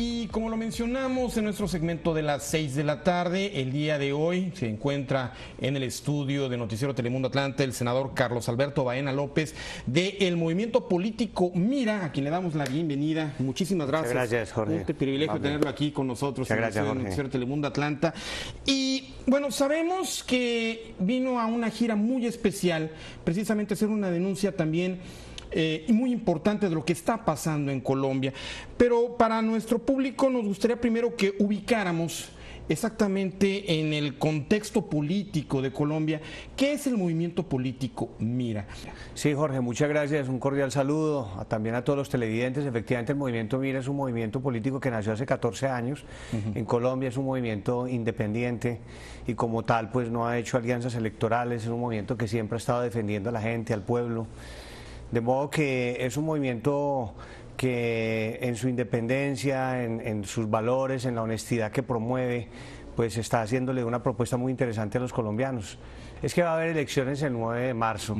Y como lo mencionamos en nuestro segmento de las 6 de la tarde, el día de hoy se encuentra en el estudio de Noticiero Telemundo Atlante el senador Carlos Alberto Baena López del movimiento político Mira, a quien le damos la bienvenida. Muchísimas gracias. Muchas gracias, Jorge. Un privilegio tenerlo aquí con nosotros en el estudio de Noticiero Telemundo Atlanta. Y bueno, sabemos que vino a una gira muy especial, precisamente a hacer una denuncia también muy importante de lo que está pasando en Colombia, pero para nuestro público nos gustaría primero que ubicáramos exactamente en el contexto político de Colombia, ¿qué es el movimiento político Mira? Sí, Jorge, muchas gracias, un cordial saludo también a todos los televidentes. Efectivamente, el movimiento Mira es un movimiento político que nació hace 14 años en Colombia, es un movimiento independiente y como tal pues no ha hecho alianzas electorales, es un movimiento que siempre ha estado defendiendo a la gente, al pueblo. De modo que es un movimiento que en su independencia, en sus valores, en la honestidad que promueve, pues está haciéndole una propuesta muy interesante a los colombianos. Es que va a haber elecciones el 9 de marzo,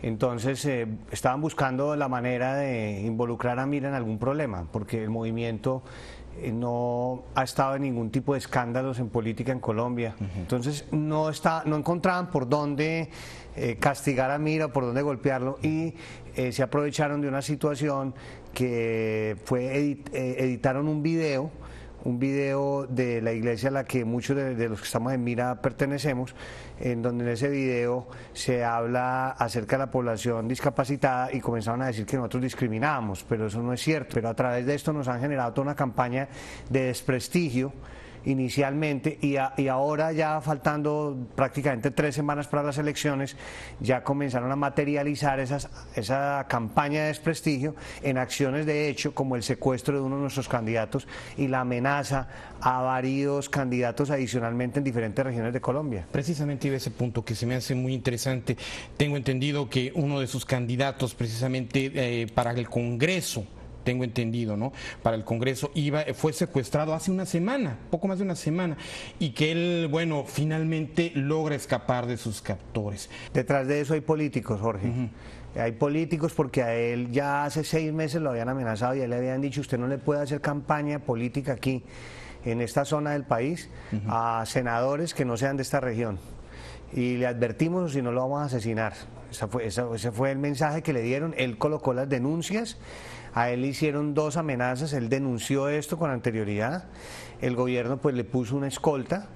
entonces estaban buscando la manera de involucrar a Mira en algún problema, porque el movimiento no ha estado en ningún tipo de escándalos en política en Colombia, entonces no encontraban por dónde castigar a Mira, por dónde golpearlo, y se aprovecharon de una situación que fue editaron un video de la iglesia a la que muchos de los que estamos en Mira pertenecemos, en donde en ese video se habla acerca de la población discapacitada y comenzaron a decir que nosotros discriminábamos, pero eso no es cierto. Pero a través de esto nos han generado toda una campaña de desprestigio inicialmente y ahora ya faltando prácticamente 3 semanas para las elecciones ya comenzaron a materializar esa campaña de desprestigio en acciones de hecho como el secuestro de uno de nuestros candidatos y la amenaza a varios candidatos adicionalmente en diferentes regiones de Colombia. Precisamente iba a ese punto que se me hace muy interesante. Tengo entendido que uno de sus candidatos precisamente para el Congreso, tengo entendido, ¿no? Para el Congreso fue secuestrado hace una semana, poco más de una semana, y que él, bueno, finalmente logra escapar de sus captores. Detrás de eso hay políticos, Jorge. Hay políticos porque a él ya hace 6 meses lo habían amenazado y a él le habían dicho, usted no le puede hacer campaña política aquí, en esta zona del país, a senadores que no sean de esta región. Y le advertimos, o si no lo vamos a asesinar. Ese fue el mensaje que le dieron. Él colocó las denuncias, a él le hicieron 2 amenazas, él denunció esto con anterioridad, el gobierno pues le puso una escolta,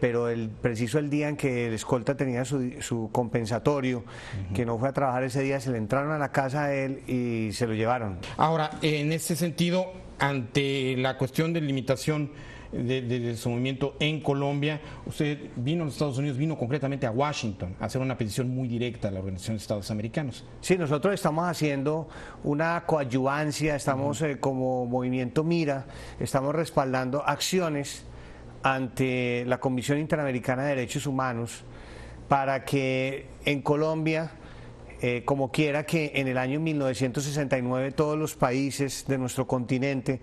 pero preciso el día en que el escolta tenía su compensatorio, que no fue a trabajar ese día, se le entraron a la casa a él y se lo llevaron. Ahora, en ese sentido, ante la cuestión de limitación de su movimiento en Colombia, usted vino a los Estados Unidos, vino concretamente a Washington a hacer una petición muy directa a la Organización de Estados Americanos. Sí, nosotros estamos haciendo una coadyuvancia, estamos como movimiento Mira, estamos respaldando acciones ante la Comisión Interamericana de Derechos Humanos para que en Colombia, como quiera que en el año 1969 todos los países de nuestro continente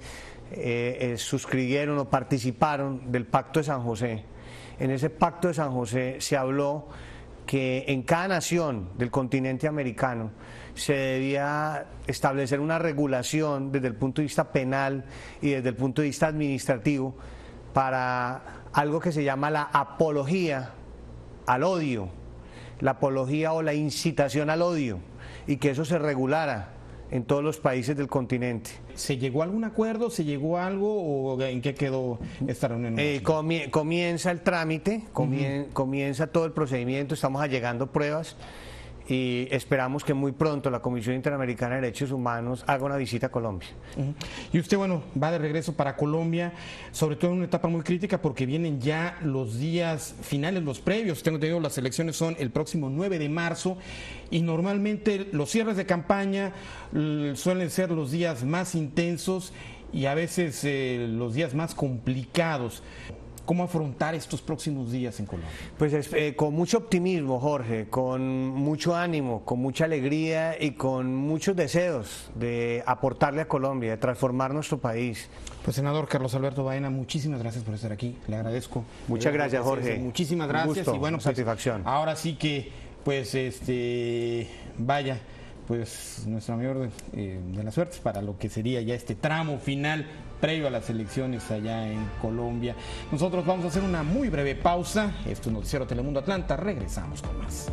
suscribieron o participaron del Pacto de San José. En ese Pacto de San José se habló que en cada nación del continente americano se debía establecer una regulación desde el punto de vista penal y desde el punto de vista administrativo para algo que se llama la apología al odio, la apología o la incitación al odio, y que eso se regulara en todos los países del continente. ¿Se llegó a algún acuerdo? ¿Se llegó a algo? ¿O en qué quedó esta reunión? Comienza el trámite, comienza todo el procedimiento, estamos allegando pruebas y esperamos que muy pronto la Comisión Interamericana de Derechos Humanos haga una visita a Colombia. Y usted, bueno, va de regreso para Colombia, sobre todo en una etapa muy crítica porque vienen ya los días finales, los previos. Tengo entendido, las elecciones son el próximo 9 de marzo y normalmente los cierres de campaña suelen ser los días más intensos y a veces los días más complicados. ¿Cómo afrontar estos próximos días en Colombia? Pues con mucho optimismo, Jorge, con mucho ánimo, con mucha alegría y con muchos deseos de aportarle a Colombia, de transformar nuestro país. Pues senador Carlos Alberto Baena, muchísimas gracias por estar aquí, le agradezco. Muchas gracias, Jorge. Muchísimas gracias. Un gusto, y bueno, pues, satisfacción. Ahora sí que, pues, vaya, pues nuestra mayor de las suertes para lo que sería ya este tramo final previo a las elecciones allá en Colombia. Nosotros vamos a hacer una muy breve pausa. Esto es Noticiero Telemundo Atlanta. Regresamos con más.